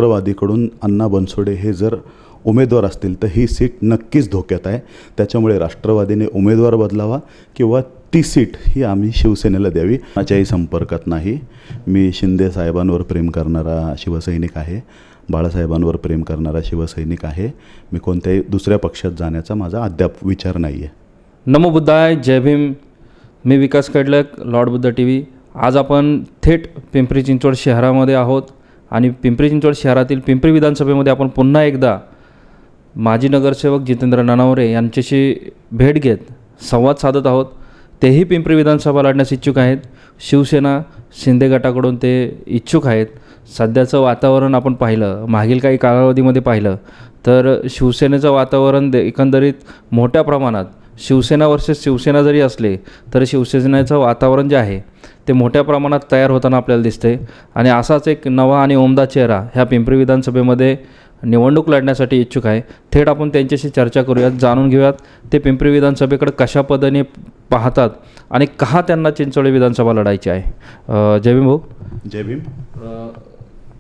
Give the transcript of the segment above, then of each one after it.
राष्ट्रवादीकडून अण्णा बनसोडे हे जर उमेदवार असतील तर ही सीट नक्कीच धोक्यात आहे. त्याच्यामुळे राष्ट्रवादीने उमेदवार बदलावा किंवा ती सीट ही आम्ही शिवसेनेला द्यावी. माझ्याही संपर्कात नाही. मी शिंदे साहेबांवर प्रेम करणारा शिवसैनिक आहे, बाळासाहेबांवर प्रेम करणारा शिवसैनिक आहे. मी कोणत्याही दुसऱ्या पक्षात जाण्याचा माझा अद्याप विचार नाही आहे. नमो बुद्धाय, जय भीम. मी Vikas Kadlak, lord Buddha T V. आज आपण थेट पिंपरी चिंचवड शहरामध्ये आहोत आणि पिंपरी चिंचवड शहरातील पिंपरी विधानसभेमध्ये आपण पुन्हा एकदा माजी नगरसेवक जितेंद्र ननावरे यांच्याशी भेट घेत संवाद साधत आहोत. तेही पिंपरी विधानसभा लढण्यास इच्छुक आहेत. शिवसेना शिंदे गटाकडून ते इच्छुक आहेत. सध्याचं वातावरण आपण पाहिलं, मागील काही कालावधीमध्ये पाहिलं तर शिवसेनेचं वातावरण एकंदरीत मोठ्या प्रमाणात शिवसेना वर्सेस शिवसेना जरी असले तरी शिवसेनेचं वातावरण जे आहे ते मोठ्या प्रमाणात तयार होताना आपल्याला दिसते. आणि असाच एक नवा आणि उमदा चेहरा ह्या पिंपरी विधानसभेमध्ये निवडणूक लढण्यासाठी इच्छुक आहे. थेट आपण त्यांच्याशी चर्चा करूयात, जाणून घेऊयात ते पिंपरी विधानसभेकडे कशा पद्धतीने पाहतात आणि का त्यांना चिंचोली विधानसभा लढायची आहे. जय भीम भाऊ. जय भीम.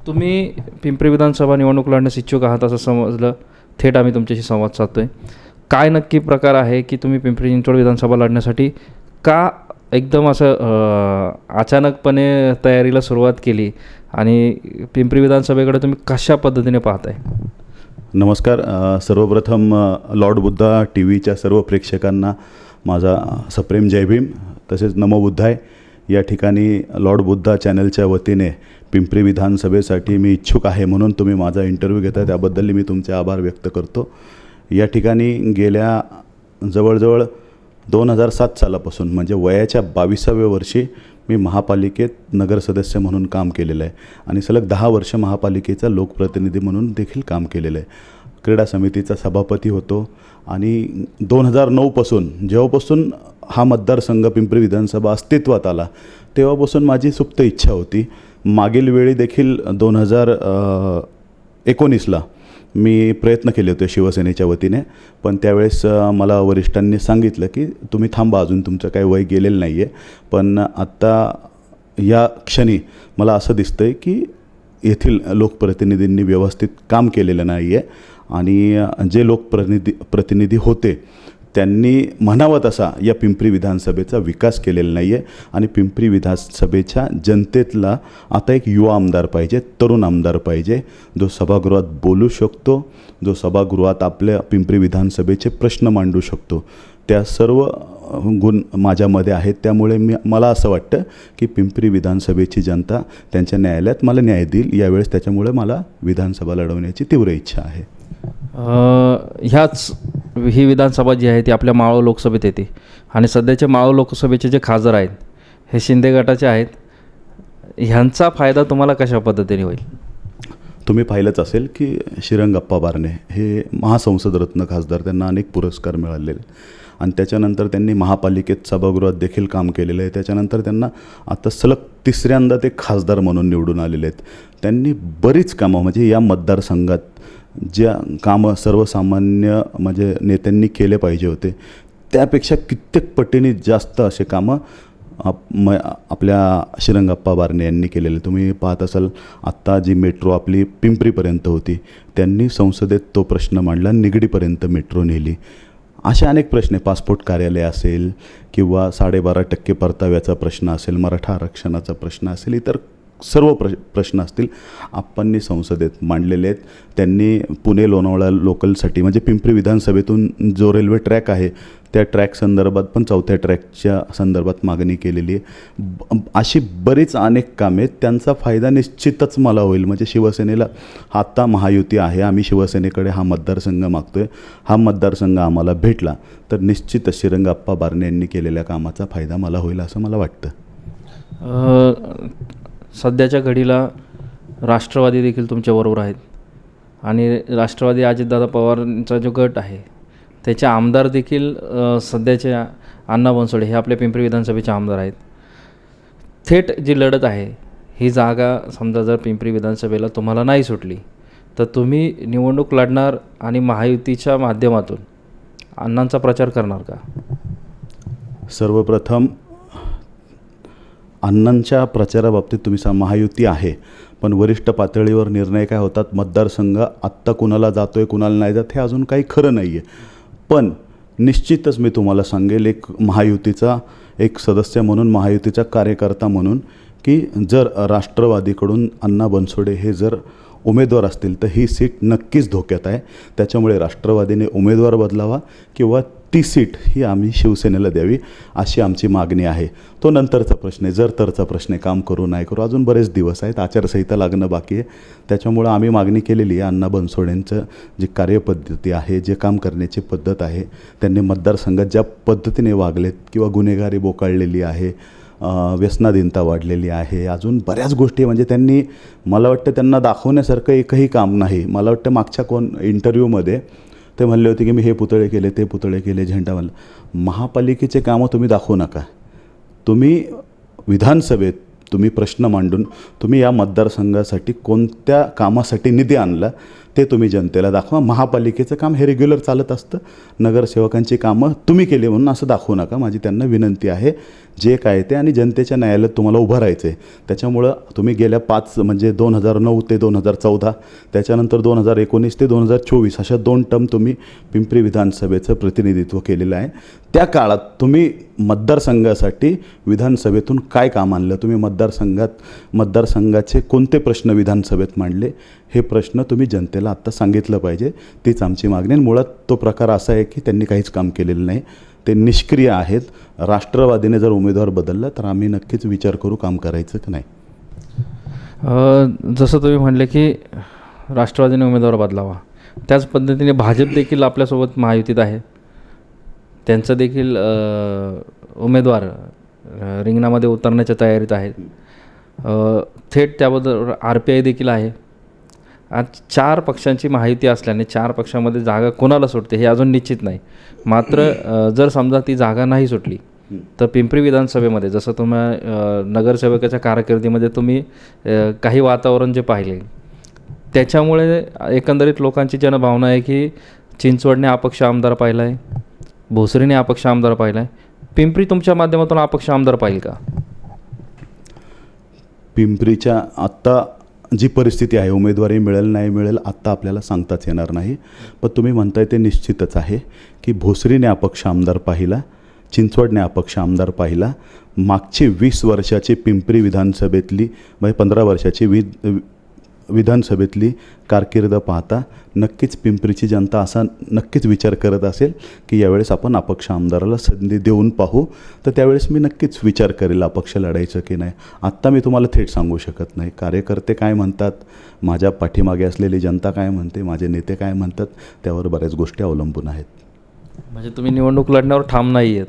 तुम्ही पिंपरी विधानसभा निवडणूक लढण्यास इच्छुक आहात असं समजलं. थेट आम्ही तुमच्याशी संवाद साधतो आहे. काय नक्की प्रकार आहे की तुम्ही पिंपरी चिंचवड विधानसभा लढण्यासाठी का एकदम असं अचानकपणे तयारीला सुरुवात केली आणि पिंपरी विधानसभेकडे तुम्ही कशा पद्धतीने पाहताय? नमस्कार. सर्वप्रथम लॉर्ड बुद्धा टी व्हीच्या सर्व प्रेक्षकांना माझा सप्रेम जय भीम, तसेच नमो बुद्धाय. या ठिकाणी लॉर्ड बुद्धा चॅनलच्या वतीने पिंपरी विधानसभेसाठी मी इच्छुक आहे म्हणून तुम्ही माझा इंटरव्ह्यू घेताय, त्याबद्दल मी तुमचे आभार व्यक्त करतो. या ठिकाणी गेल्या जवळजवळ 2007 सालापासून म्हणजे वयाच्या 22व्या वर्षी मी महापालिकेत नगरसदस्य म्हणून काम केलेलं आहे आणि सलग 10 वर्ष महापालिकेचा लोकप्रतिनिधी म्हणून देखील काम केलेलं आहे. क्रीडा समितीचा सभापती होतो आणि 2009पासून जेव्हापासून हा मतदारसंघ पिंपरी विधानसभा अस्तित्वात आला तेव्हापासून माझी सुप्त इच्छा होती. मागील वेळी देखील 2019ला मी प्रयत्न केले होते शिवसेनेच्या वतीने, पण त्यावेळेस मला वरिष्ठांनी सांगितलं की तुम्ही थांबा, अजून तुमचं काही वय गेलेलं नाही आहे. पण आत्ता या क्षणी मला असं दिसतं आहे की येथील लोकप्रतिनिधींनी व्यवस्थित काम केलेलं नाही आहे आणि जे प्रतिनिधी होते त्यांनी म्हणावं तसा या पिंपरी विधानसभेचा विकास केलेला नाही आहे. आणि पिंपरी विधानसभेच्या जनतेतला आता एक युवा आमदार पाहिजे, तरुण आमदार पाहिजे, जो सभागृहात बोलू शकतो, जो सभागृहात आपल्या पिंपरी विधानसभेचे प्रश्न मांडू शकतो. त्या सर्व गुण माझ्यामध्ये आहेत. त्यामुळे मला असं वाटतं की पिंपरी विधानसभेची जनता त्यांच्या न्यायालयात मला न्याय देईल यावेळेस. त्याच्यामुळे मला विधानसभा लढवण्याची तीव्र इच्छा आहे. ही विधानसभा जी आहे ती आपल्या मावळ लोकसभेत येते आणि सध्याचे मावळ लोकसभेचे जे खासदार आहेत हे शिंदे गटाचे आहेत. ह्यांचा फायदा तुम्हाला कशा पद्धतीने होईल? तुम्ही पाहिलंच असेल की श्रीरंगप्पा बारणे हे महासंसदरत्न खासदार, त्यांना अनेक पुरस्कार मिळालेले आणि त्याच्यानंतर त्यांनी महापालिकेत सभागृहात देखील काम केलेलं आहे. त्याच्यानंतर त्यांना आता सलग 3ऱ्यांदा ते खासदार म्हणून निवडून आलेले आहेत. त्यांनी बरीच कामं म्हणजे या मतदारसंघात ज्या कामं सर्वसामान्य म्हणजे नेत्यांनी केले पाहिजे होते त्यापेक्षा कित्येक पटीने जास्त असे कामं आपल्या श्रीरंगप्पा बारणे यांनी केलेले. तुम्ही पाहत असाल आत्ता जी मेट्रो आपली पिंपरीपर्यंत होती त्यांनी संसदेत तो प्रश्न मांडला, निगडीपर्यंत मेट्रो नेली. असे अनेक प्रश्न, पासपोर्ट कार्यालय असेल किंवा 12.5% परताव्याचा प्रश्न असेल, मराठा आरक्षणाचा प्रश्न असेल, इतर सर्व प्रश्न असतील आप्पांनी संसदेत मांडलेले आहेत. त्यांनी पुणे लोणावळा लोकलसाठी म्हणजे पिंपरी विधानसभेतून जो रेल्वे ट्रॅक आहे त्या ट्रॅक संदर्भात पण 4थ्या ट्रॅकच्या संदर्भात मागणी केलेली आहे. अशी बरीच अनेक कामे, त्यांचा फायदा निश्चितच मला होईल. म्हणजे शिवसेनेला आत्ता महायुती आहे, आम्ही शिवसेनेकडे हा मतदारसंघ मागतो आहे. हा मतदारसंघ आम्हाला भेटला तर निश्चितच श्रीरंगप्पा बारणे यांनी केलेल्या कामाचा फायदा मला होईल असं मला वाटतं. सध्याच्या घडीला राष्ट्रवादी देखील तुमच्याबरोबर आहेत आणि राष्ट्रवादी अजितदादा पवारांचा जो गट आहे त्याचे आमदार देखील सध्याचे अण्णा बनसोडे हे आपल्या पिंपरी विधानसभेचे आमदार आहेत. थेट जी लढत आहे ही जागा समजा जर पिंपरी विधानसभेला तुम्हाला नाही सुटली तर तुम्ही निवडणूक लढणार आणि महायुतीच्या माध्यमातून अण्णांचा प्रचार करणार का? सर्वप्रथम अण्णांच्या प्रचाराबाबतीत तुम्ही महायुती आहे पण वरिष्ठ पातळीवर निर्णय काय होतात, मतदारसंघ आत्ता कुणाला जातो आहे कुणाला नाही जात हे अजून काही खरं नाही आहे. पण निश्चितच मी तुम्हाला सांगेल, एक महायुतीचा एक सदस्य म्हणून, महायुतीचा कार्यकर्ता म्हणून, की जर राष्ट्रवादीकडून अण्णा बनसोडे हे जर उमेदवार असतील तर ही सीट नक्कीच धोक्यात आहे. त्याच्यामुळे राष्ट्रवादीने उमेदवार बदलावा किंवा ती सीट ही आम्ही शिवसेनेला द्यावी अशी आमची मागणी आहे. तो नंतरचा प्रश्न आहे, जर तरचा प्रश्न आहे, काम करू नाही करू, अजून बरेच दिवस आहेत, आचारसंहिता लागणं बाकी आहे. त्याच्यामुळं आम्ही मागणी केलेली आहे अण्णा बनसोडेंचं जी कार्यपद्धती आहे, जे काम करण्याची पद्धत आहे, त्यांनी मतदारसंघात ज्या पद्धतीने वागलेत किंवा गुन्हेगारी बोकाळलेली आहे, व्यसनाधीनता वाढलेली आहे, अजून बऱ्याच गोष्टी म्हणजे त्यांनी, मला वाटतं त्यांना दाखवण्यासारखं एकही काम नाही. मला वाटतं मागच्या इंटरव्ह्यूमध्ये ते म्हणले होते की मी हे पुतळे केले, ते पुतळे केले, झेंडा मारला. महापालिकेचे कामं तुम्ही दाखवू नका. तुम्ही विधानसभेत तुम्ही प्रश्न मांडून तुम्ही या मतदारसंघासाठी कोणत्या कामासाठी निधी आणला ते तुम्ही जनतेला दाखवा. महापालिकेचं काम हे रेग्युलर चालत असतं, नगरसेवकांची कामं तुम्ही केली म्हणून असं दाखवू नका. माझी त्यांना विनंती आहे, जे काय ते, आणि जनतेच्या न्यायालयात तुम्हाला उभं राहायचं आहे. त्याच्यामुळं तुम्ही गेल्या 5 म्हणजे 2009 ते 2014, त्याच्यानंतर 2019 ते 2024 अशा 2 टर्म तुम्ही पिंपरी विधानसभेचं प्रतिनिधित्व केलेलं आहे. त्या काळात तुम्ही मतदारसंघासाठी विधानसभेतून काय काम आणलं, तुम्ही मतदारसंघाचे कोणते प्रश्न विधानसभेत मांडले, हे प्रश्न तुम्ही जनतेला आत्ता सांगितलं पाहिजे. तीच आमची मागणी. मुळात तो प्रकार असा आहे की त्यांनी काहीच काम केलेलं नाही, ते निष्क्रिय आहेत. राष्ट्रवादीने जर उमेदवार बदलला तर आम्ही नक्कीच विचार करू काम करायचं की नाही. जसं तुम्ही म्हणले की राष्ट्रवादीने उमेदवार बदलावा, त्याच पद्धतीने भाजप देखील आपल्यासोबत महायुतीत आहे. त्यांचं देखील उमेदवार रिंगणामध्ये उतरण्याच्या तयारीत आहेत. थेट त्याबद्दल RPI देखील आहे. आज 4 पक्षांची महायुती असल्याने 4 पक्षामध्ये जागा कोणाला सुटते हे अजून निश्चित नाही. मात्र जर समजा ती जागा नाही सुटली तर पिंपरी विधानसभेमध्ये, जसं तुम्ही नगरसेवकाच्या कारकिर्दीमध्ये तुम्ही काही वातावरण जे पाहिले, त्याच्यामुळे एकंदरीत लोकांची जनभावना आहे की चिंचवडने अपक्ष आमदार पाहिला आहे, भोसरीने अपक्ष आमदार पाहिला आहे. पिंपरी तुमच्या माध्यमातून अपक्ष आमदार पाहिल का? पिंपरीच्या आत्ता जी परिस्थिती आहे, उमेदवारी मिळेल नाही मिळेल आत्ता आपल्याला सांगताच येणार नाही. पण तुम्ही म्हणताय ते निश्चितच आहे की भोसरीने अपक्ष आमदार पाहिला, चिंचवडने अपक्ष आमदार पाहिला. मागची 20 वर्षाची पिंपरी विधानसभेतली म्हणजे 15 वर्षाची विधानसभेतली कारकीर्द पाहता नक्कीच पिंपरीची जनता असा नक्कीच विचार करत असेल की यावेळेस आपण अपक्ष आमदाराला संधी देऊन पाहू. तर त्यावेळेस मी नक्कीच विचार करेल अपक्ष लढायचं की नाही. आत्ता मी तुम्हाला थेट सांगू शकत नाही. कार्यकर्ते काय म्हणतात, माझ्या पाठीमागे असलेली जनता काय म्हणते, माझे नेते काय म्हणतात, त्यावर बऱ्याच गोष्टी अवलंबून आहेत. म्हणजे तुम्ही निवडणूक लढण्यावर ठाम नाही आहेत,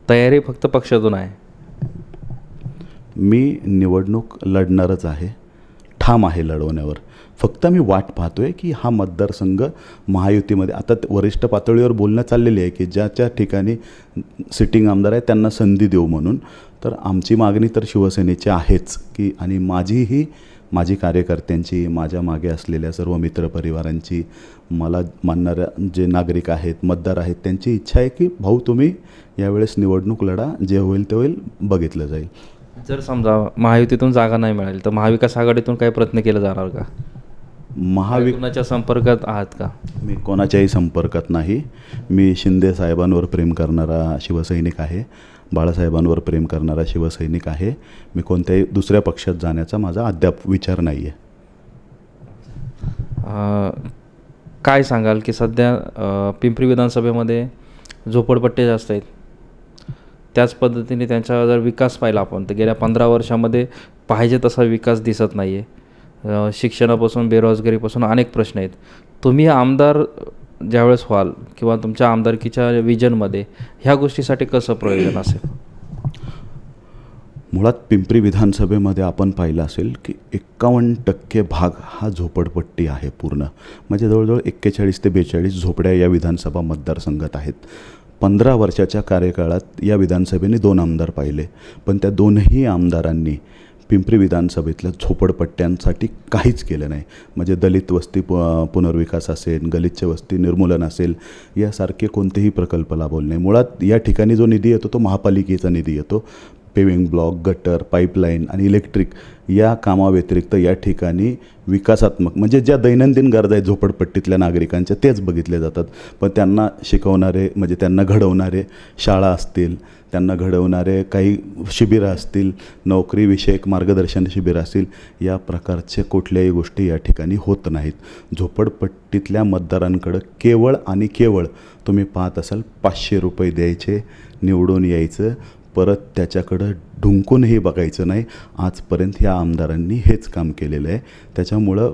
तयारी फक्त पक्षातून आहे? मी निवडणूक लढणारच आहे, ठाम आहे लढवण्यावर. फक्त मी वाट पाहतो आहे की हा मतदारसंघ महायुतीमध्ये, आता वरिष्ठ पातळीवर बोलणं चाललेली आहे की ज्या ठिकाणी सिटिंग आमदार आहे त्यांना संधी देऊ म्हणून. तर आमची मागणी तर शिवसेनेची आहेच की, आणि माझी कार्यकर्त्यांची, माझ्या मागे असलेल्या सर्व मित्रपरिवारांची, मला मानणाऱ्या जे नागरिक आहेत, मतदार आहेत, त्यांची इच्छा आहे की भाऊ तुम्ही यावेळेस निवडणूक लढा, जे होईल ते होईल, बघितलं जाईल. जर समजा महायुतीतून जागा नाही मिळाली तर महाविकास आघाडीतून काही प्रयत्न केले जाणार का? कोणाच्या संपर्कात आहात का? मी कोणाच्याही संपर्कात नाही. मी शिंदे साहेबांवर प्रेम करणारा शिवसैनिक आहे, बाळासाहेबांवर प्रेम करणारा शिवसैनिक आहे. मी कोणत्याही दुसऱ्या पक्षात जाण्याचा माझा अद्याप विचार नाही आहे. काय सांगाल की सध्या पिंपरी विधानसभेमध्ये झोपडपट्टी जास्त आहेत, त्याच पद्धतीने त्यांचा जर विकास पाहिला आपण तर गेल्या 15 वर्षामध्ये पाहिजे तसा विकास दिसत नाही आहे. शिक्षणापासून बेरोजगारीपासून अनेक प्रश्न आहेत. तुम्ही आमदार ज्यावेळेस व्हाल किंवा तुमच्या आमदारकीच्या विजनमध्ये ह्या गोष्टीसाठी कसं प्रयोजन असेल? मुळात पिंपरी विधानसभेमध्ये आपण पाहिलं असेल की 51% भाग हा झोपडपट्टी आहे पूर्ण. म्हणजे जवळजवळ 41 ते 42 झोपड्या या विधानसभा मतदारसंघात आहेत. 15 वर्षाच्या कार्यकाळात या विधानसभेने 2 आमदार पाहिले, पण त्या दोनही आमदारांनी पिंपरी विधानसभेतल्या झोपडपट्ट्यांसाठी काहीच केलं नाही. म्हणजे दलित वस्ती पुनर्विकास असेल, गलिच्छ वस्ती निर्मूलन असेल, यासारखे कोणतेही प्रकल्प राबवले नाही. मुळात या ठिकाणी जो निधी येतो तो महापालिकेचा निधी येतो. पेविंग ब्लॉक, गटर, पाईपलाईन आणि इलेक्ट्रिक या कामाव्यतिरिक्त या ठिकाणी विकासात्मक म्हणजे ज्या दैनंदिन गरजा आहेत झोपडपट्टीतल्या नागरिकांच्या तेच बघितले जातात. पण त्यांना शिकवणारे म्हणजे त्यांना घडवणारे शाळा असतील, त्यांना घडवणारे काही शिबिरं असतील, नोकरीविषयक मार्गदर्शन शिबिरं असतील, या प्रकारचे कुठल्याही गोष्टी या ठिकाणी होत नाहीत. झोपडपट्टीतल्या मतदारांकडं केवळ आणि केवळ तुम्ही पाहत असाल 500 रुपये द्यायचे, निवडून यायचं, परत त्याच्याकडं ढुंकूनही बघायचं नाही. आजपर्यंत ह्या आमदारांनी हेच काम केलेलं आहे. त्याच्यामुळं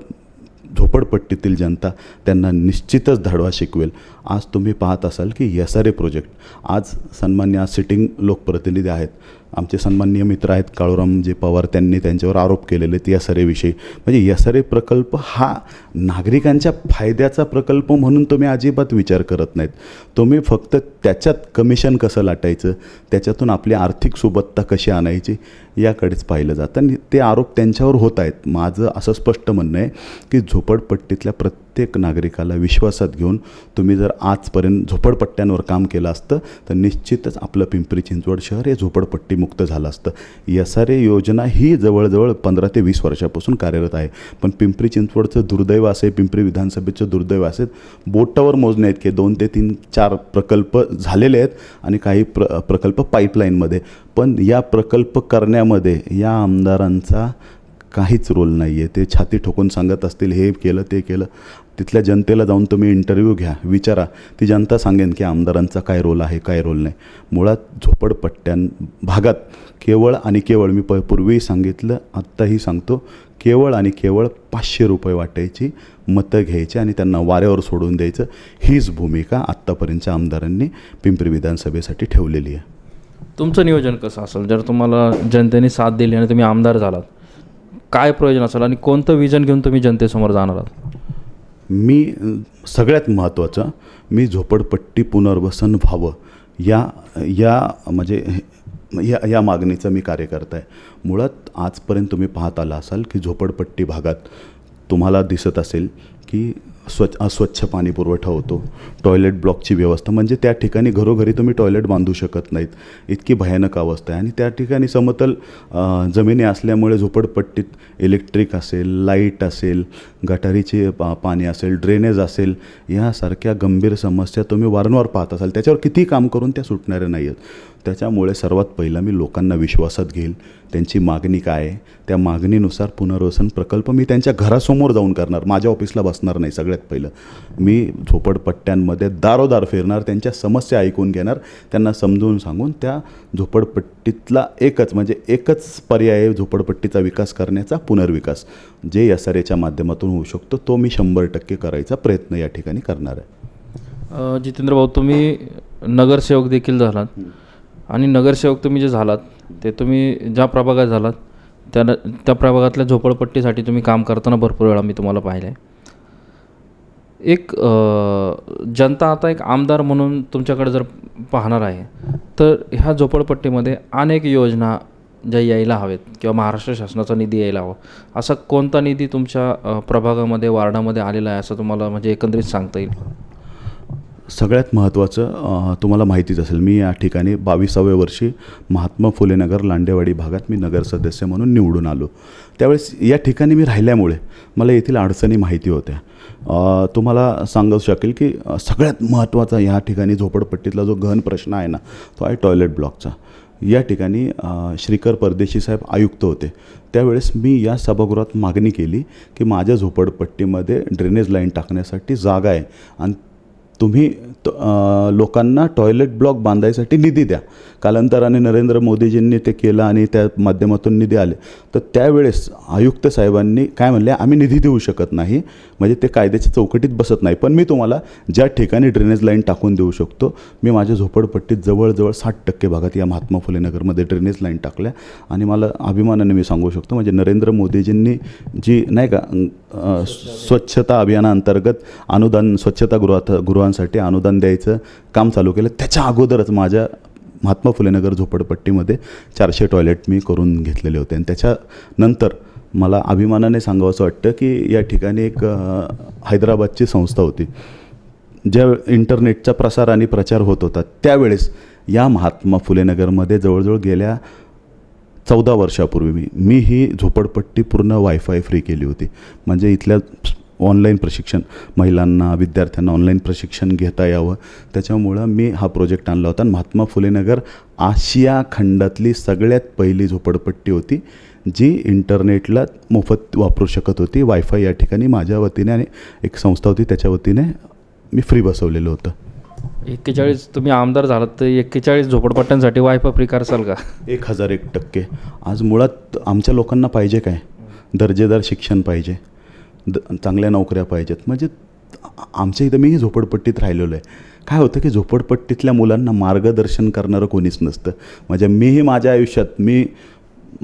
झोपडपट्टीतील जनता त्यांना निश्चितच धाडवा शिकवेल. आज तुम्ही पाहत असाल की SRA प्रोजेक्ट आज सन्मान्य आज सिटिंग लोकप्रतिनिधी आहेत, आमचे सन्माननीय मित्र आहेत काळूरामजी पवार, त्यांनी त्यांच्यावर आरोप केलेले आहेत SRAविषयी. म्हणजे SRA प्रकल्प हा नागरिकांच्या फायद्याचा प्रकल्प म्हणून तुम्ही अजिबात विचार करत नाहीत. तुम्ही फक्त त्याच्यात कमिशन कसं लाटायचं, त्याच्यातून आपली आर्थिक सुबत्ता कशी आणायची याकडेच पाहिलं जातं आणि ते आरोप त्यांच्यावर होत आहेत. माझं असं स्पष्ट म्हणणं आहे की झोपडपट्टीतल्या प्रत्येक नागरिकाला विश्वासात घेऊन तुम्ही जर आजपर्यंत झोपडपट्ट्यांवर काम केलं असतं तर निश्चितच आपलं पिंपरी चिंचवड शहर हे झोपडपट्टीमुक्त झालं असतं. SRA योजना ही जवळजवळ 15 ते 20 वर्षापासून कार्यरत आहे. पण पिंपरी चिंचवडचं दुर्दैव असे, पिंपरी विधानसभेचं दुर्दैव असे, बोटावर मोजणे आहेत की 2 ते 4 प्रकल्प झालेले आहेत आणि काही प्रकल्प पाईपलाईनमध्ये. पण या प्रकल्प करण्यामध्ये या आमदारांचा काहीच रोल नाही आहे. ते छाती ठोकून सांगत असतील हे केलं ते केलं. तिथल्या जनतेला जाऊन तुम्ही इंटरव्ह्यू घ्या, विचारा, ती जनता सांगेन की आमदारांचा काय रोल आहे, काय रोल नाही. मुळात झोपडपट्ट्यां भागात केवळ आणि केवळ मी पूर्वी सांगितलं, आत्ताही सांगतो, केवळ आणि केवळ 500 रुपये वाटायची, मतं घ्यायची आणि त्यांना वाऱ्यावर सोडून द्यायचं, हीच भूमिका आत्तापर्यंतच्या आमदारांनी पिंपरी विधानसभेसाठी ठेवलेली आहे. तुमचं नियोजन कसं असेल जर तुम्हाला जनतेने साथ दिली आणि तुम्ही आमदार झालात, काय प्रयोजन असेल आणि कोणतं विजन घेऊन तुम्ही जनतेसमोर जाणार आहात? मी सगळ्यात महत्त्वाचं, मी झोपडपट्टी पुनर्वसन व्हावं या मागणीचं मी कार्यकर्ता आहे. मुळात आजपर्यंत तुम्ही पाहत आला असाल की झोपडपट्टी भागात तुम्हाला दिसत असेल की अस्वच्छ पाणी पुरवठा होतो, टॉयलेट ब्लॉकची व्यवस्था म्हणजे त्या ठिकाणी घरोघरी तुम्ही टॉयलेट बांधू शकत नाहीत, इतकी भयानक अवस्था आहे. आणि त्या ठिकाणी समतल जमिनी असल्यामुळे झोपडपट्टीत इलेक्ट्रिक असेल, लाईट असेल, गटारीचे पाणी असेल, ड्रेनेज असेल, यासारख्या गंभीर समस्या तुम्ही वारंवार पाहत असाल. त्याच्यावर किती काम करून त्या सुटणाऱ्या नाही आहेत. त्याच्यामुळे सर्वात पहिला मी लोकांना विश्वासात घेईल, त्यांची मागणी काय आहे त्या मागणीनुसार पुनर्वसन प्रकल्प मी त्यांच्या घरासमोर जाऊन करणार. माझ्या ऑफिसला बसणार नाही. सगळ्यात पहिलं मी झोपडपट्ट्यांमध्ये दारोदार फिरणार, त्यांच्या समस्या ऐकून घेणार, त्यांना समजून सांगून त्या झोपडपट्टीतला एकच पर्याय आहे झोपडपट्टीचा विकास करण्याचा, पुनर्विकास, जे SRAच्या माध्यमातून होऊ शकतो तो मी 100% करायचा प्रयत्न या ठिकाणी करणार आहे. जितेंद्र भाऊ, तुम्ही नगरसेवक देखील झालात आणि नगरसेवक तुम्ही जे झालात ते तुम्ही ज्या प्रभागात झालात त्या प्रभागातल्या झोपडपट्टीसाठी तुम्ही काम करताना भरपूर वेळा मी तुम्हाला पाहिलं आहे. एक जनता आता एक आमदार म्हणून तुमच्याकडे जर पाहणार आहे तर ह्या झोपडपट्टीमध्ये अनेक योजना ज्या यायला हवेत किंवा महाराष्ट्र शासनाचा निधी यायला हवा, असा कोणता निधी तुमच्या प्रभागामध्ये, वार्डामध्ये आलेला आहे असं तुम्हाला म्हणजे एकंदरीत सांगता येईल? सगळ्यात महत्त्वाचं तुम्हाला माहितीच असेल, मी या ठिकाणी 22व्या वर्षी महात्मा फुले नगर लांडेवाडी भागात मी नगरसदस्य म्हणून निवडून आलो. त्यावेळेस या ठिकाणी मी राहिल्यामुळे मला येथील अडचणी माहिती होत्या. तुम्हाला सांगू शकेल की सगळ्यात महत्त्वाचा ह्या ठिकाणी झोपडपट्टीतला जो गहन प्रश्न आहे ना तो आहे टॉयलेट ब्लॉकचा. या ठिकाणी श्रीकर परदेशी साहेब आयुक्त होते. त्यावेळेस मी या सभागृहात मागणी केली की माझ्या झोपडपट्टीमध्ये ड्रेनेज लाईन टाकण्यासाठी जागा आहे आणि तुम्ही लोकांना टॉयलेट ब्लॉक बांधायसाठी निधी द्या. कालांतराने नरेंद्र मोदीजींनी ते केलं आणि त्या माध्यमातून निधी आले. तर त्यावेळेस आयुक्त साहेबांनी काय म्हणले, आम्ही निधी देऊ शकत नाही, म्हणजे ते कायद्याच्या चौकटीत बसत नाही, पण मी तुम्हाला ज्या ठिकाणी ड्रेनेज लाईन टाकून देऊ शकतो. मी माझ्या झोपडपट्टीत जवळजवळ 60% भागात या महात्मा फुले नगरमध्ये ड्रेनेज लाईन टाकल्या आणि मला अभिमानाने मी सांगू शकतो म्हणजे नरेंद्र मोदीजींनी जी नाही का स्वच्छता अभियानाअंतर्गत अनुदान स्वच्छता गृहांसाठी अनुदान द्यायचं काम चालू केलं, त्याच्या अगोदरच माझ्या महात्मा फुले नगर झोपडपट्टीमध्ये 400 टॉयलेट मी करून घेतलेले होते. आणि त्याच्यानंतर मला अभिमानाने सांगावंसं वाटतं की या ठिकाणी एक हैदराबादची संस्था होती, ज्या इंटरनेटचा प्रसार आणि प्रचार होत होता त्यावेळेस या महात्मा फुले नगरमध्ये जवळजवळ गेल्या 14 वर्षापूर्वी मी ही झोपडपट्टी पूर्ण वायफाय फ्री केली होती. म्हणजे इथल्या ऑनलाईन प्रशिक्षण, महिलांना, विद्यार्थ्यांना ऑनलाईन प्रशिक्षण घेता यावं, त्याच्यामुळं मी हा प्रोजेक्ट आणला होता. महात्मा फुले नगर आशिया खंडातली सगळ्यात पहिली झोपडपट्टी होती जी इंटरनेटला मोफत वापरू शकत होती. वायफाय या ठिकाणी माझ्या वतीने आणि एक संस्था होती त्याच्या वतीने मी फ्री बसवलेलं होतं. 41 तुम्ही आमदार झालात तर 41 झोपडपट्ट्यांसाठी वायफाय फ्री करसाल का? 1001%. आज मुळात आमच्या लोकांना पाहिजे काय? दर्जेदार शिक्षण पाहिजे, चांगल्या नोकऱ्या पाहिजेत. म्हणजे आमच्या इथं मीही झोपडपट्टीत राहिलेलो आहे. काय होतं की झोपडपट्टीतल्या मुलांना मार्गदर्शन करणारं कोणीच नसतं. म्हणजे मीही माझ्या आयुष्यात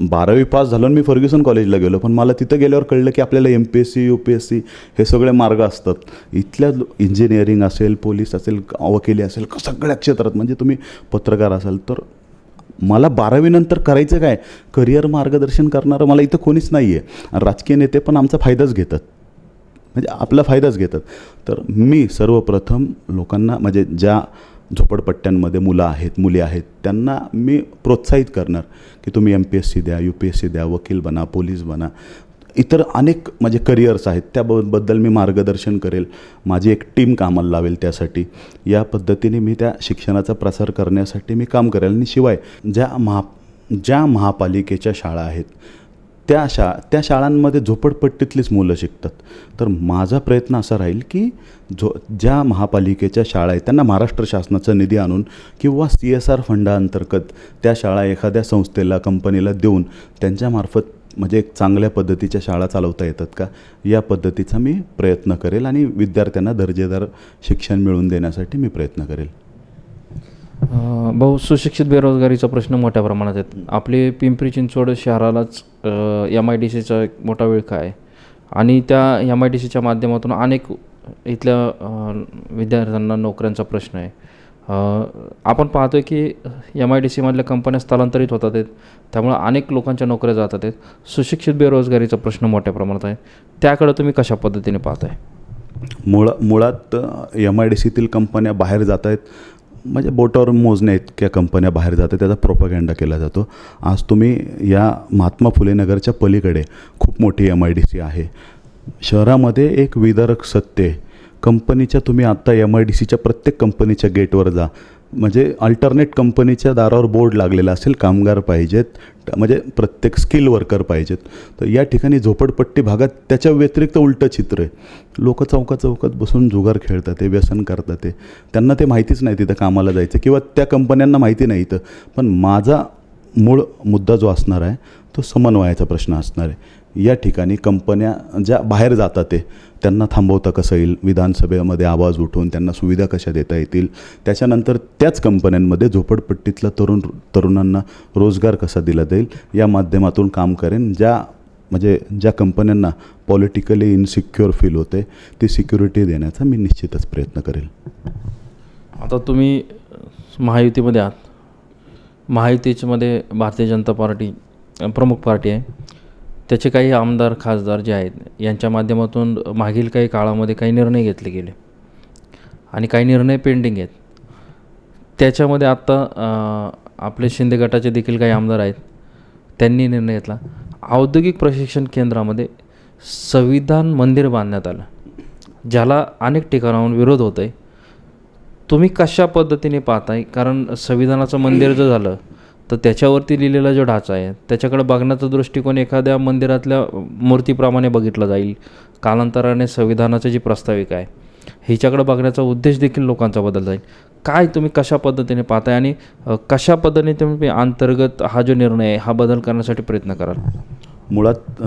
12वी पास झालो आणि मी फर्ग्युसन कॉलेजला गेलो, पण मला तिथं गेल्यावर कळलं की आपल्याला MPSC UPSC हे सगळे मार्ग असतात. इथल्या इंजिनिअरिंग असेल, पोलीस असेल, वकिली असेल, सगळ्या क्षेत्रात, म्हणजे तुम्ही पत्रकार असाल, तर मला 12वी नंतर करायचं काय, करिअर मार्गदर्शन करणारं मला इथं कोणीच नाही आहे. राजकीय नेते पण आमचा फायदाच घेतात, म्हणजे आपला फायदाच घेतात. तर मी सर्वप्रथम लोकांना, म्हणजे ज्या झोपडपट्ट्यांमध्ये मुलं आहेत, मुली आहेत, त्यांना मी प्रोत्साहित करणार की तुम्ही MPSC द्या, UPSC द्या, वकील बना, पोलीस बना, इतर अनेक म्हणजे करिअर्स आहेत, त्याबद्दल मी मार्गदर्शन करेल. माझी एक टीम कामाला लावेल त्यासाठी. या पद्धतीने मी त्या शिक्षणाचा प्रसार करण्यासाठी मी काम करेल. आणि शिवाय ज्या महापालिकेच्या शाळा आहेत त्या शाळांमध्ये झोपडपट्टीतलीच मुलं शिकतात. तर माझा प्रयत्न असा राहील की ज्या महापालिकेच्या शाळा आहेत त्यांना महाराष्ट्र शासनाचा निधी आणून किंवा CSR फंडाअंतर्गत त्या शाळा एखाद्या संस्थेला, कंपनीला देऊन त्यांच्यामार्फत म्हणजे एक चांगल्या पद्धतीच्या शाळा चालवता येतात का, या पद्धतीचा मी प्रयत्न करेल आणि विद्यार्थ्यांना दर्जेदार शिक्षण मिळवून देण्यासाठी मी प्रयत्न करेल. भाऊ, सुशिक्षित बेरोजगारीचा प्रश्न मोठ्या प्रमाणात आहे. आपले पिंपरी चिंचवड शहरालाच MIDCचा एक मोठा विळखा आहे आणि त्या MIDCच्या माध्यमातून अनेक इथल्या विद्यार्थ्यांना नोकऱ्यांचा प्रश्न आहे. आपण पाहतो आहे की MIDCमधल्या कंपन्या स्थलांतरित होतात आहेत, त्यामुळे अनेक लोकांच्या नोकऱ्या जातात आहेत. सुशिक्षित बेरोजगारीचा प्रश्न मोठ्या प्रमाणात आहे, त्याकडे तुम्ही कशा पद्धतीने पाहताय? मुळात MIDCतील कंपन्या बाहेर जात आहेत, म्हणजे बोटावर मोजण्या इतक्या कंपन्या बाहेर जातात, त्याचा प्रोपगँडा केला जातो. आज तुम्ही या महात्मा फुले नगरच्या पलीकडे खूप मोठी MIDC आहे. शहरामध्ये एक विदारक सत्य आहे. कंपनीच्या तुम्ही आत्ता MIDCच्या प्रत्येक कंपनीच्या गेटवर जा, म्हणजे अल्टरनेट कंपनीच्या दारावर बोर्ड लागलेला असेल, कामगार पाहिजेत, म्हणजे प्रत्येक स्किल वर्कर पाहिजेत. तर या ठिकाणी झोपडपट्टी भागात त्याच्या व्यतिरिक्त उलटं चित्र आहे. लोक चौकात बसून जुगार खेळतात, ते व्यसन करतात, ते त्यांना ते माहितीच नाही तिथं कामाला जायचं, किंवा त्या कंपन्यांना माहिती नाही इथं. पण माझा मूळ मुद्दा जो असणार आहे तो समन्वयाचा प्रश्न असणार आहे. या ठिकाणी कंपन्या ज्या बाहेर जातात ते त्यांना थांबवता कसं येईल, विधानसभेमध्ये आवाज उठवून त्यांना सुविधा कशा देता येतील, त्याच्यानंतर त्याच कंपन्यांमध्ये झोपडपट्टीतल्या तरुणांना रोजगार कसा दिला जाईल, या माध्यमातून काम करेन. ज्या कंपन्यांना पॉलिटिकली इन्सिक्युअर फील होते ती सिक्युरिटी देण्याचा मी निश्चितच प्रयत्न करेल. आता तुम्ही महायुतीमध्ये आहात. महायुतीमध्ये भारतीय जनता पार्टी प्रमुख पार्टी आहे. त्याचे काही आमदार, खासदार जे आहेत यांच्या माध्यमातून मागील काही काळामध्ये काही निर्णय घेतले गेले आणि काही निर्णय पेंडिंग आहेत. त्याच्यामध्ये आत्ता आपले शिंदे गटाचे देखील काही आमदार आहेत, त्यांनी निर्णय घेतला. औद्योगिक प्रशिक्षण केंद्रामध्ये संविधान मंदिर बांधण्यात आलं, ज्याला अनेक ठिकाणाहून विरोध होत आहे. तुम्ही कशा पद्धतीने पाहताय? कारण संविधानाचं मंदिर जर झालं तर त्याच्यावरती लिहिलेला जो ढाचा आहे त्याच्याकडे बघण्याचा दृष्टिकोन एखाद्या मंदिरातल्या मूर्तीप्रमाणे बघितला जाईल. कालांतराने संविधानाची जी प्रस्ताविका आहे हिच्याकडे बघण्याचा उद्देश देखील लोकांचा बदल जाईल. काय तुम्ही कशा पद्धतीने पाहताय आणि कशा पद्धतीने तुम्ही अंतर्गत हा जो निर्णय आहे हा बदल करण्यासाठी प्रयत्न कराल? मुळात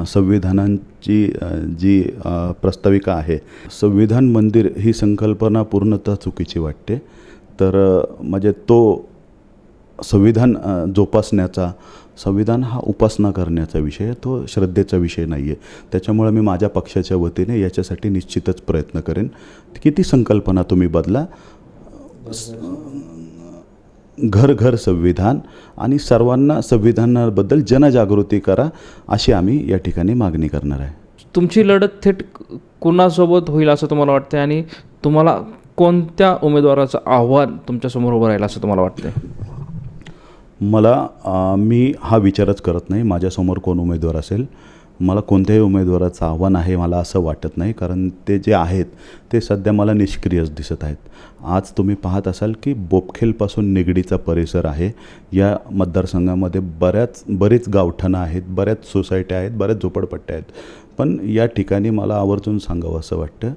संविधानांची जी प्रस्ताविका आहे, संविधान मंदिर ही संकल्पना पूर्णतः चुकीची वाटते. तर म्हणजे तो संविधान जोपासण्याचा, संविधान हा उपासना करण्याचा विषय, तो श्रद्धेचा विषय नाही आहे. त्याच्यामुळे मी माझ्या पक्षाच्या वतीने याच्यासाठी निश्चितच प्रयत्न करेन की ती संकल्पना तुम्ही बदला. घर घर संविधान आणि सर्वांना संविधानाबद्दल जनजागृती करा, अशी आम्ही या ठिकाणी मागणी करणार आहे. तुमची लढत थेट कुणासोबत होईल असं तुम्हाला वाटतं आणि तुम्हाला कोणत्या उमेदवाराचं आव्हान तुमच्यासमोर उभं राहील असं तुम्हाला वाटतं? मी हा विचारच करत नाही माझ्यासमोर कोण उमेदवार असेल. मला कोणत्याही उमेदवाराचं आव्हान आहे मला असं वाटत नाही, कारण ते जे आहेत ते सध्या मला निष्क्रियच दिसत आहेत. आज तुम्ही पाहत असाल की बोपखेलपासून निगडीचा परिसर आहे. या मतदारसंघामध्ये बरीच गावठाणं आहेत, बऱ्याच सोसायट्या आहेत, बऱ्याच झोपडपट्ट्या आहेत. पण या ठिकाणी मला आवर्जून सांगावं असं वाटतं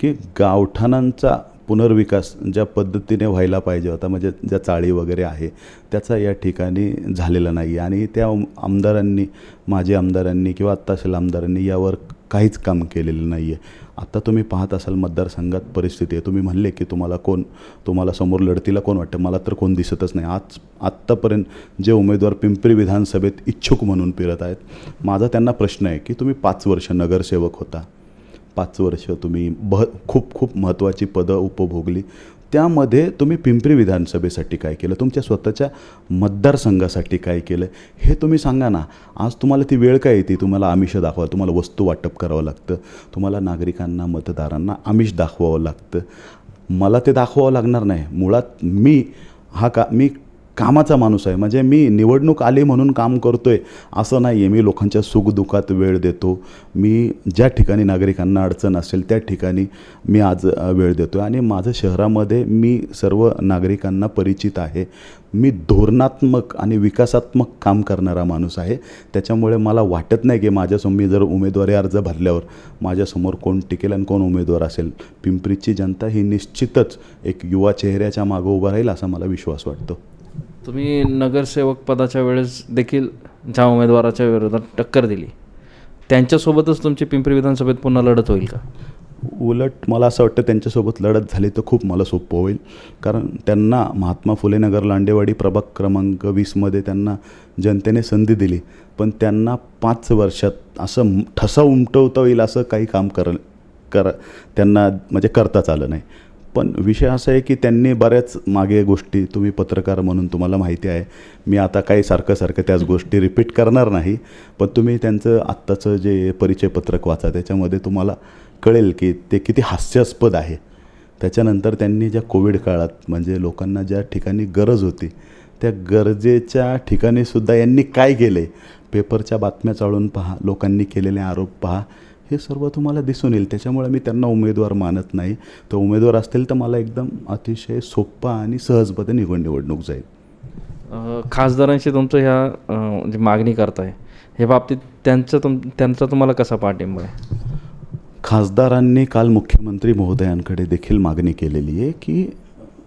की गावठाणांचा पुनर्विकास ज्या पद्धतीने व्हायला पाहिजे होता, म्हणजे ज्या चाळी वगैरे आहे त्याचा या ठिकाणी झालेला नाही. आणि त्या आमदारांनी, माजी आमदारांनी किंवा आत्ता असेल आमदारांनी यावर काहीच काम केलेलं नाही आहे. आता तुम्ही पाहत असाल मतदारसंघात परिस्थिती आहे. तुम्ही म्हणले की तुम्हाला समोर लढतीला कोण वाटतं. मला तर कोण दिसतच नाही. आत्तापर्यंत जे उमेदवार पिंपरी विधानसभेत इच्छुक म्हणून फिरत आहेत, माझा त्यांना प्रश्न आहे की तुम्ही 5 वर्ष नगरसेवक होता, 5 वर्ष तुम्ही खूप महत्त्वाची पदं उपभोगली. त्यामध्ये तुम्ही पिंपरी विधानसभेसाठी काय केलं, तुमच्या स्वतःच्या मतदारसंघासाठी काय केलं हे तुम्ही सांगा ना. आज तुम्हाला ती वेळ काय येते, तुम्हाला आमिष दाखवा, तुम्हाला वस्तू वाटप करावं लागतं, तुम्हाला नागरिकांना, मतदारांना आमिष दाखवावं लागतं. मला ते दाखवावं लागणार नाही. मुळात मी कामाचा माणूस आहे. म्हणजे मी निवडणूक आली म्हणून काम करतो आहे असं नाही आहे. मी लोकांच्या सुखदुःखात वेळ देतो. मी ज्या ठिकाणी नागरिकांना अडचण असेल त्या ठिकाणी मी आज वेळ देतो आहे. आणि माझं शहरामध्ये मी सर्व नागरिकांना परिचित आहे. मी धोरणात्मक आणि विकासात्मक काम करणारा माणूस आहे. त्याच्यामुळे मला वाटत नाही की मी जर उमेदवारी अर्ज भरल्यावर माझ्यासमोर कोण टिकेल आणि कोण उमेदवार असेल. पिंपरीची जनता ही निश्चितच एक युवा चेहऱ्याच्या मागं उभा राहील असा मला विश्वास वाटतो. तुम्ही नगरसेवक पदाच्या वेळेस देखील ज्या उमेदवाराच्या विरोधात टक्कर दिली त्यांच्यासोबतच तुमची पिंपरी विधानसभेत पुन्हा लढत होईल का? उलट मला असं वाटतं त्यांच्यासोबत लढत झाली तर खूप मला सोपं होईल. कारण त्यांना महात्मा फुले नगर लांडेवाडी प्रभाग क्रमांक 20मध्ये त्यांना जनतेने संधी दिली, पण त्यांना 5 वर्षात असं ठसा उमटवता येईल असं काही काम त्यांना म्हणजे करताच आलं नाही. पण विषय असा आहे की त्यांनी बऱ्याच मागे गोष्टी, तुम्ही पत्रकार म्हणून तुम्हाला माहिती आहे, मी आता काही सारखं त्याच गोष्टी रिपीट करणार नाही. पण तुम्ही त्यांचं आत्ताचं जे परिचयपत्रक वाचा, त्याच्यामध्ये तुम्हाला कळेल की ते किती हास्यास्पद आहे. त्याच्यानंतर त्यांनी ज्या कोविड काळात म्हणजे लोकांना ज्या ठिकाणी गरज होती त्या गरजेच्या ठिकाणीसुद्धा यांनी काय केलं आहे, पेपरच्या बातम्या चाळून पहा, लोकांनी केलेले आरोप पहा, हे सर्व तुम्हाला दिसून येईल. त्याच्यामुळे मी त्यांना उमेदवार मानत नाही. तर उमेदवार असतील तर मला एकदम अतिशय सोप्पा आणि सहजपणे निवडणूक जाईल. खासदारांशी तुमचं ह्या जी मागणी करताय हे बाबतीत त्यांचा तुम्हाला कसा पाठिंबा आहे? खासदारांनी काल मुख्यमंत्री महोदयांकडे देखील मागणी केलेली आहे की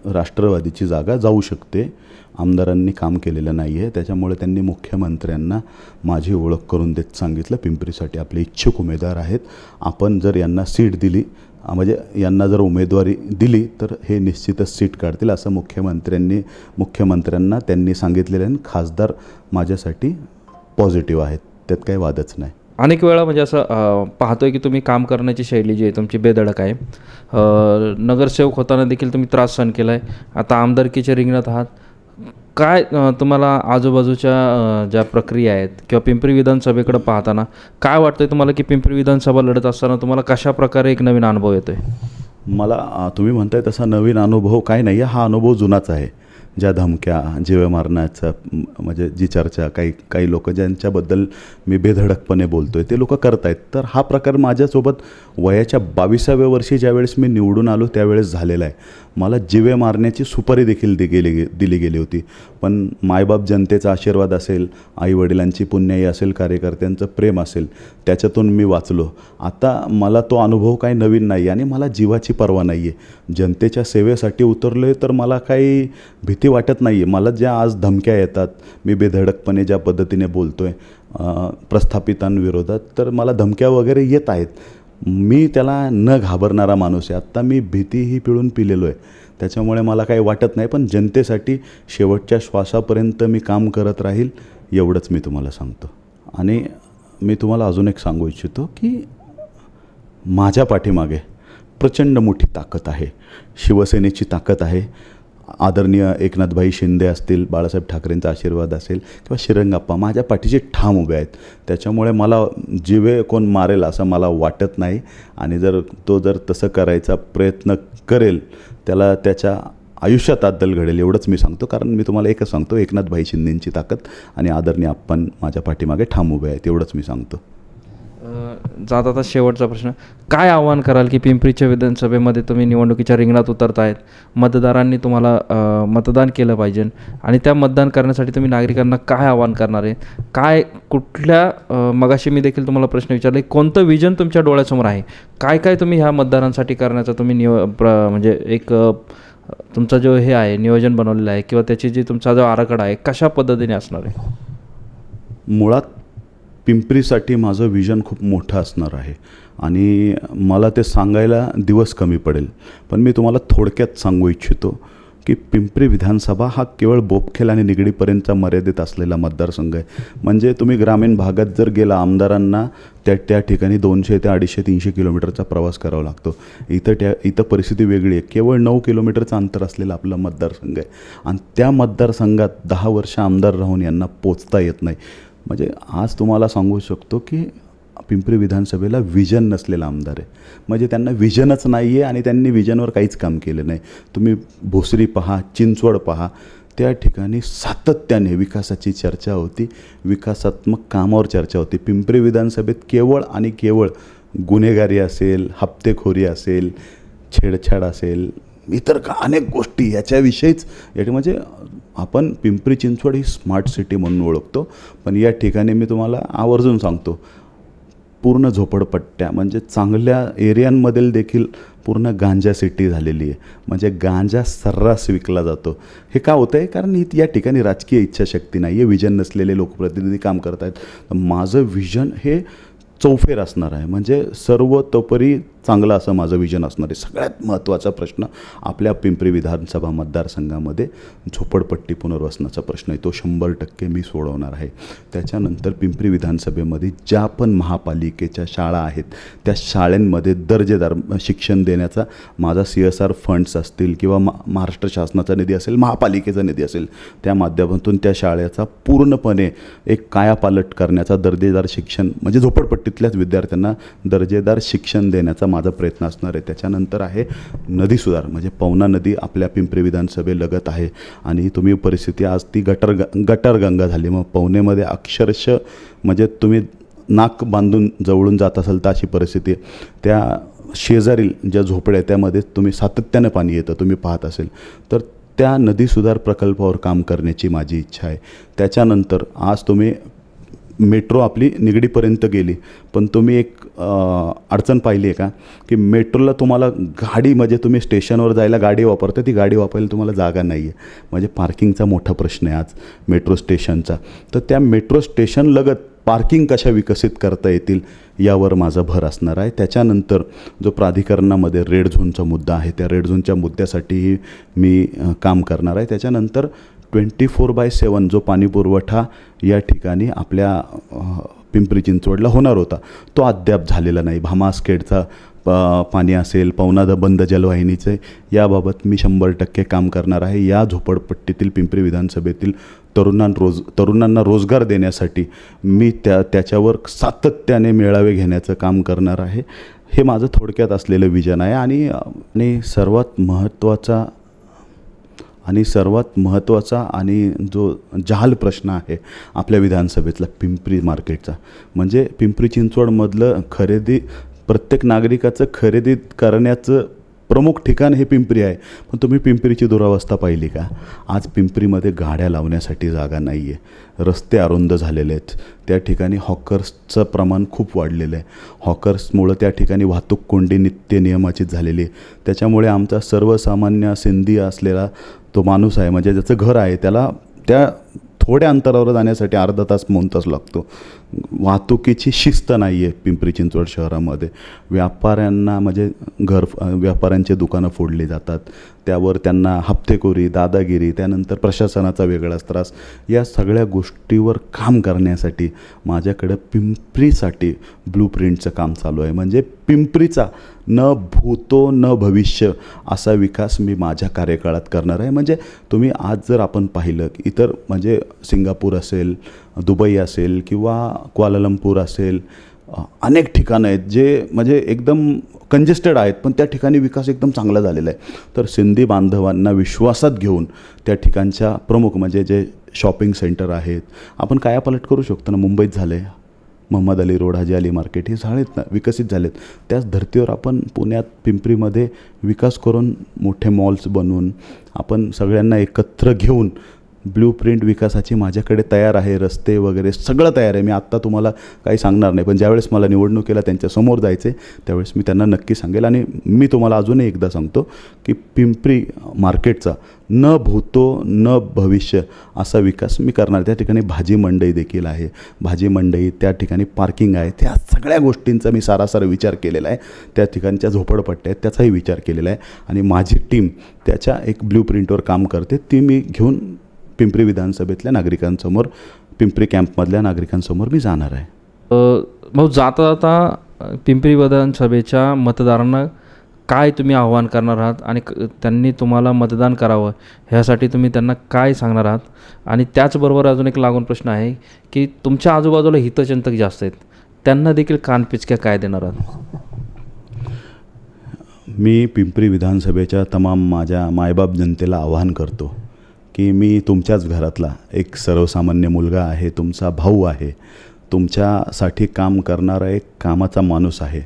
राष्ट्रवादीची जागा जाऊ शकते. आमदारांनी काम केलेलं नाही आहे. त्याच्यामुळे त्यांनी मुख्यमंत्र्यांना माझी ओळख करून देत सांगितलं, पिंपरीसाठी आपले इच्छुक उमेदवार आहेत, आपण जर यांना सीट दिली, म्हणजे यांना जर उमेदवारी दिली तर हे निश्चितच सीट काढतील असं मुख्यमंत्र्यांना त्यांनी सांगितलेलं आहे. खासदार माझ्यासाठी पॉझिटिव्ह आहेत, त्यात काही वादच नाही. अनेक वेळा म्हणजे असं पाहतोय की तुम्ही काम करण्याची शैली जी आहे तुमची बेधडक आहे. नगरसेवक होताना देखील तुम्ही त्रास सहन केला आहे, आता आमदारकीच्या रिंगणात आहात. काय तुम्हाला आजूबाजूच्या ज्या प्रक्रिया आहेत किंवा पिंपरी विधानसभेकडे पाहताना काय वाटतंय तुम्हाला की पिंपरी विधानसभा लढत असताना तुम्हाला कशा प्रकारे एक नवीन अनुभव येतोय? मला तुम्ही म्हणताय तसा नवीन अनुभव काय नाही आहे. हा अनुभव जुनाच आहे. ज्या धमक्या, जीवे मारण्याचा म्हणजे जी चर्चा काही लोक ज्यांच्याबद्दल मी बेधडकपणे बोलतो आहे ते लोक करत आहेत, तर हा प्रकार माझ्यासोबत वयाच्या 22व्या वर्षी ज्यावेळेस मी निवडून आलो त्यावेळेस झालेला आहे. मला जीवे मारण्याची सुपारी देखील दिली गेली होती. पण मायबाप जनतेचा आशीर्वाद असेल, आईवडिलांची पुण्याई असेल, कार्यकर्त्यांचं प्रेम असेल, त्याच्यातून मी वाचलो. आता मला तो अनुभव काही नवीन नाही आणि मला जीवाची पर्वा नाही आहे. जनतेच्या सेवेसाठी उतरलो आहे तर मला काही भीती वाटत नाही आहे. मला ज्या आज धमक्या येतात, मी बेधडकपणे ज्या पद्धतीने बोलतो आहे प्रस्थापितांविरोधात, तर मला धमक्या वगैरे येत आहेत. मी त्याला न घाबरणारा माणूस आहे. आत्ता मी भीतीही पिळून पिलेलो आहे. त्याच्यामुळे मला काही वाटत नाही. पण जनतेसाठी शेवटच्या श्वासापर्यंत मी काम करत राहील एवढंच मी तुम्हाला सांगतो. आणि मी तुम्हाला अजून एक सांगू इच्छितो की माझ्या पाठीमागे प्रचंड मोठी ताकद आहे, शिवसेनेची ताकद आहे. आदरणीय एकनाथभाई शिंदे असतील, बाळासाहेब ठाकरेंचा आशीर्वाद असेल किंवा श्रीरंगाप्पा माझ्या पाठीशी ठाम उभे आहेत. त्याच्यामुळे मला जीवे कोण मारेल असं मला वाटत नाही. आणि जर तसं करायचा प्रयत्न करेल त्याला त्याच्या आयुष्यात अद्दल घडेल एवढंच मी सांगतो. कारण मी तुम्हाला एकच सांगतो, एकनाथभाई शिंदेंची ताकद आणि आदरणीय आपण माझ्या पाठीमागे ठाम उभे आहेत एवढंच मी सांगतो. जाता शेवटचा प्रश्न, काय आव्हान कराल की पिंपरीच्या विधानसभेमध्ये तुम्ही निवडणुकीच्या रिंगणात उतरतायत, मतदारांनी तुम्हाला मतदान केलं पाहिजे आणि त्या मतदान करण्यासाठी तुम्ही नागरिकांना काय आव्हान करणार आहे? काय कुठल्या मगाशी मी देखील तुम्हाला प्रश्न विचारले, कोणतं विजन तुमच्या डोळ्यासमोर आहे? काय काय तुम्ही ह्या मतदारांसाठी करण्याचा तुम्ही म्हणजे एक तुमचा जो हे आहे नियोजन बनवलेलं आहे किंवा त्याची जी तुमचा जो आराखडा आहे कशा पद्धतीने असणार आहे? मुळात पिंपरीसाठी माझं विजन खूप मोठं असणार आहे आणि मला ते सांगायला दिवस कमी पडेल. पण मी तुम्हाला थोडक्यात सांगू इच्छितो की पिंपरी विधानसभा हा केवळ बोपखेल आणि निगडीपर्यंतचा मर्यादित असलेला मतदारसंघ आहे. म्हणजे तुम्ही ग्रामीण भागात जर गेला, आमदारांना त्या ठिकाणी 200 ते 250 300 किलोमीटरचा प्रवास करावा लागतो. इथं परिस्थिती वेगळी आहे. केवळ 9 किलोमीटरचं अंतर असलेला आपला मतदारसंघ आहे आणि त्या मतदारसंघात 10 वर्ष आमदार राहून यांना पोचता येत नाही. म्हणजे आज तुम्हाला सांगू शकतो की पिंपरी विधानसभेला विजन नसलेला आमदार आहे. म्हणजे त्यांना विजनच नाही आहे आणि त्यांनी विजनवर काहीच काम केलं नाही. तुम्ही भोसरी पहा, चिंचवड पहा, त्या ठिकाणी सातत्याने विकासाची चर्चा होती, विकासात्मक कामावर चर्चा होती. पिंपरी विधानसभेत केवळ आणि केवळ गुन्हेगारी असेल, हप्तेखोरी असेल, छेडछाड असेल, इतर अनेक गोष्टी याच्याविषयीच म्हणजे आपण पिंपरी चिंचवड ही स्मार्ट सिटी म्हणून ओळखतो. पण या ठिकाणी मी तुम्हाला आवर्जून सांगतो, पूर्ण झोपडपट्ट्या म्हणजे चांगल्या एरियांमधील देखील पूर्ण गांजा सिटी झालेली आहे. म्हणजे गांजा सर्रास विकला जातो. हे का होतं आहे? कारण या ठिकाणी राजकीय इच्छाशक्ती नाही आहे, विजन नसलेले लोकप्रतिनिधी काम करत आहेत. माझं विजन हे चौफेर असणार आहे. म्हणजे सर्वतोपरी चांगलं असं माझं विजन असणार आहे. सगळ्यात महत्त्वाचा प्रश्न आपल्या पिंपरी विधानसभा मतदारसंघामध्ये झोपडपट्टी पुनर्वसनाचा प्रश्न आहे. तो 100% मी सोडवणार आहे. त्याच्यानंतर पिंपरी विधानसभेमध्ये ज्या पण महापालिकेच्या शाळा आहेत त्या शाळांमध्ये दर्जेदार शिक्षण देण्याचा माझा CSR फंड्स असतील किंवा महाराष्ट्र शासनाचा निधी असेल, महापालिकेचा निधी असेल, त्या माध्यमातून त्या शाळेचा पूर्णपणे एक कायापालट करण्याचा, दर्जेदार शिक्षण म्हणजे झोपडपट्टीतल्याच विद्यार्थ्यांना दर्जेदार शिक्षण देण्याचा माझा प्रयत्न असणार आहे. त्याच्यानंतर आहे नदी सुधार. म्हणजे पवना नदी आपल्या पिंपरी विधानसभेलगत आहे आणि तुम्ही परिस्थिती आज ती गटारगंगा झाली. मग पवनेमध्ये अक्षरशः म्हणजे तुम्ही नाक बांधून जवळून जात असाल तर अशी परिस्थिती. त्या शेजारील ज्या झोपड्या त्यामध्ये तुम्ही सातत्यानं पाणी येतं, तुम्ही पाहत असेल तर त्या नदी सुधार प्रकल्पावर काम करण्याची माझी इच्छा आहे. त्याच्यानंतर आज तुम्ही मेट्रो आपली निगडीपर्यंत गेली, पण तुम्ही एक अडचण पाहिली आहे का की मेट्रोला तुम्हाला गाडी म्हणजे तुम्ही स्टेशनवर जायला गाडी वापरता, ती गाडी वापरायला तुम्हाला जागा नाही आहे. म्हणजे पार्किंगचा मोठा प्रश्न आहे आज मेट्रो स्टेशनचा. तर त्या मेट्रो स्टेशनलगत पार्किंग कशा विकसित करता येतील यावर माझा भर असणार आहे. त्याच्यानंतर जो प्राधिकरणामध्ये रेड झोनचा मुद्दा आहे, त्या रेड झोनच्या मुद्द्यासाठीही मी काम करणार आहे. त्याच्यानंतर 24/7 जो पाणीपुरवठा या ठिकाणी आपल्या पिंपरी चिंचवडला होणार होता तो अद्याप झालेला नाही. भामासखेडचा पाणी असेल, पवना बंद जलवाहिनीचे, याबाबत मी 100% काम करणार आहे. या झोपडपट्टीतील पिंपरी विधानसभेतील तरुणांना रोजगार देण्यासाठी मी त्याच्यावर सातत्याने मेळावे घेण्याचं काम करणार आहे. हे माझं थोडक्यात असलेलं विजन आहे. आणि सर्वात महत्त्वाचा आणि जो जहाल प्रश्न आहे आपल्या विधानसभेतला पिंपरी मार्केटचा. म्हणजे पिंपरी चिंचवडमधलं प्रत्येक नागरिकाचं खरेदी करण्याचं प्रमुख ठिकाण हे पिंपरी आहे. पण तुम्ही पिंपरीची दुरावस्था पाहिली का? आज पिंपरीमध्ये गाड्या लावण्यासाठी जागा नाही आहे, रस्ते अरुंद झालेले आहेत, त्या ठिकाणी हॉकर्सचं प्रमाण खूप वाढलेलं आहे. हॉकर्समुळं त्या ठिकाणी वाहतूक कोंडी नित्य नियमाचीच झालेली आहे. त्याच्यामुळे आमचा सर्वसामान्य सिंधी असलेला तो माणूस आहे, म्हणजे ज्याचं घर आहे, त्याला त्या थोड्या अंतरावर जाण्यासाठी अर्धा तास 2 तास लागतो. वाहतुकीची शिस्त नाही आहे पिंपरी चिंचवड शहरामध्ये. व्यापाऱ्यांना म्हणजे व्यापाऱ्यांचे दुकानं फोडली जातात, त्यावर त्यांना हप्तेखोरी, दादागिरी, त्यानंतर प्रशासनाचा वेगळाच त्रास. या सगळ्या गोष्टीवर काम करण्यासाठी माझ्याकडं पिंपरीसाठी ब्लूप्रिंटचं काम चालू आहे. म्हणजे पिंपरीचा न भूतो न भविष्य असा विकास मी माझ्या कार्यकाळात करणार आहे. म्हणजे तुम्ही आज जर आपण पाहिलं की इतर म्हणजे सिंगापूर असेल, दुबई असेल किंवा क्वालालंपूर असेल, अनेक ठिकाणं आहेत जे म्हणजे एकदम कंजेस्टेड आहेत, पण त्या ठिकाणी विकास एकदम चांगला झालेला आहे. तर सिंधी बांधवांना विश्वासात घेऊन त्या ठिकाणच्या प्रमुख म्हणजे जे शॉपिंग सेंटर आहेत, आपण कायापालट करू शकतो ना. मुंबईत झाले, मोहम्मद अली रोड, हाजी अली मार्केट हे झालेत ना, विकसित झालेत. त्याच धर्तीवर आपण पुण्यात पिंपरीमध्ये विकास करून मोठे मॉल्स बनवून आपण सगळ्यांना एकत्र घेऊन ब्ल्यूप्रिंट विकासाची माझ्याकडे तयार आहे. रस्ते वगैरे सगळं तयार आहे. मी आत्ता तुम्हाला काही सांगणार नाही, पण ज्यावेळेस मला निवडणुकीला त्यांच्यासमोर जायचे त्यावेळेस मी त्यांना नक्की सांगेल. आणि मी तुम्हाला अजूनही एकदा सांगतो की पिंपरी मार्केटचा न भूतो न भविष्य असा विकास मी करणार. त्या ठिकाणी भाजी मंडई देखील आहे, भाजी मंडई, त्या ठिकाणी पार्किंग आहे. त्या सगळ्या गोष्टींचा मी सारासार विचार केलेला आहे. त्या ठिकाणच्या झोपडपट्ट्या आहेत त्याचाही विचार केलेला आहे. आणि माझी टीम त्याच्या एक ब्ल्यूप्रिंटवर काम करते. ती मी घेऊन पिंपरी विधानसभेतल्या नागरिकांसमोर, पिंपरी कॅम्पमधल्या नागरिकांसमोर मी जाणार आहे. भाऊ, जाता जाता पिंपरी विधानसभेच्या मतदारांना काय तुम्ही आव्हान करणार आहात आणि त्यांनी तुम्हाला मतदान करावं ह्यासाठी तुम्ही त्यांना काय सांगणार आहात? आणि त्याचबरोबर अजून एक लागून प्रश्न आहे की तुमच्या आजूबाजूला हितचिंतक जास्त आहेत, त्यांना देखील कानपिचक्या काय देणार आहात? मी पिंपरी विधानसभेच्या तमाम माझ्या मायबाप जनतेला आवाहन करतो की मी तुमच्याच घरातला एक सर्वसामान्य मुलगा आहे, तुमचा भाऊ आहे, तुमच्यासाठी काम करणारा एक कामाचा माणूस आहे.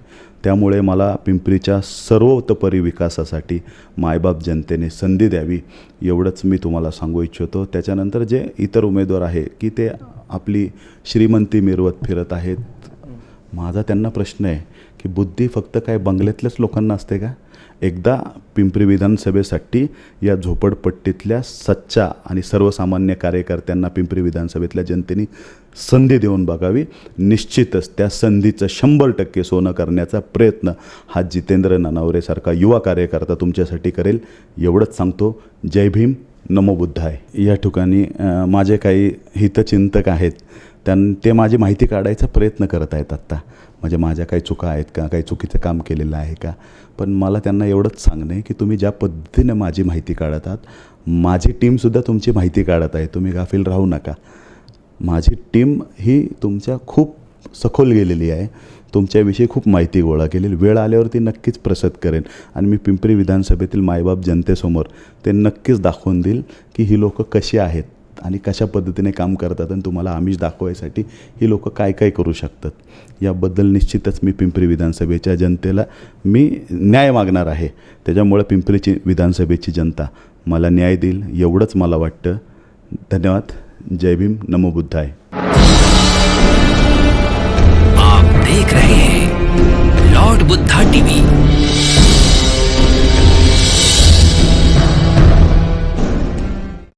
त्यामुळे मला पिंपरीच्या सर्वतोपरी विकासासाठी मायबाप जनतेने संधी द्यावी एवढंच मी तुम्हाला सांगू इच्छितो. त्याच्यानंतर जे इतर उमेदवार आहे की ते आपली श्रीमंती मिरवत फिरत आहेत, माझा त्यांना प्रश्न आहे की बुद्धी फक्त काय बंगल्यातल्याच लोकांना असते का? एकदा पिंपरी विधानसभेसाठी या झोपडपट्टीतल्या सच्चा आणि सर्वसामान्य कार्यकर्त्यांना पिंपरी विधानसभेतल्या जनतेने संधी देऊन बघावी. निश्चितच त्या संधीचं 100% सोनं करण्याचा प्रयत्न हा जितेंद्र ननावरेसारखा युवा कार्यकर्ता तुमच्यासाठी करेल एवढंच सांगतो. जय भीम, नमो बुद्धाय. या ठिकाणी माझे काही हितचिंतक आहेत, ते माझी माहिती काढायचा प्रयत्न करत आहेत आत्ता. म्हणजे माझ्या काही चुका आहेत का, काही चुकीचं काम केलेलं आहे का. पण मला त्यांना एवढंच सांगणं आहे की तुम्ही ज्या पद्धतीने माझी माहिती काढत आहात, माझी टीमसुद्धा तुमची माहिती काढत आहे. तुम्ही गाफील राहू नका. माझी टीम ही तुमच्या खूप सखोल गेलेली आहे, तुमच्याविषयी खूप माहिती गोळा केलेली. वेळ आल्यावरती नक्कीच प्रसिद्ध करेन आणि मी पिंपरी विधानसभेतील मायबाप जनतेसमोर ते नक्कीच दाखवून देईल की ही लोकं कशी आहेत आणि कशा पद्धतीने काम करतात आणि तुम्हाला आमिष दाखवायसाठी ही लोकं काय काय करू शकतात. याबद्दल निश्चितच मी पिंपरी विधानसभेच्या जनतेला मी न्याय मागणार आहे. त्याच्यामुळे पिंपरीची विधानसभेची जनता मला न्याय देईल एवढंच मला वाटतं. धन्यवाद. जय भीम, नमो बुद्धाय. आप देख रहे हैं लॉर्ड बुद्धा टीवी.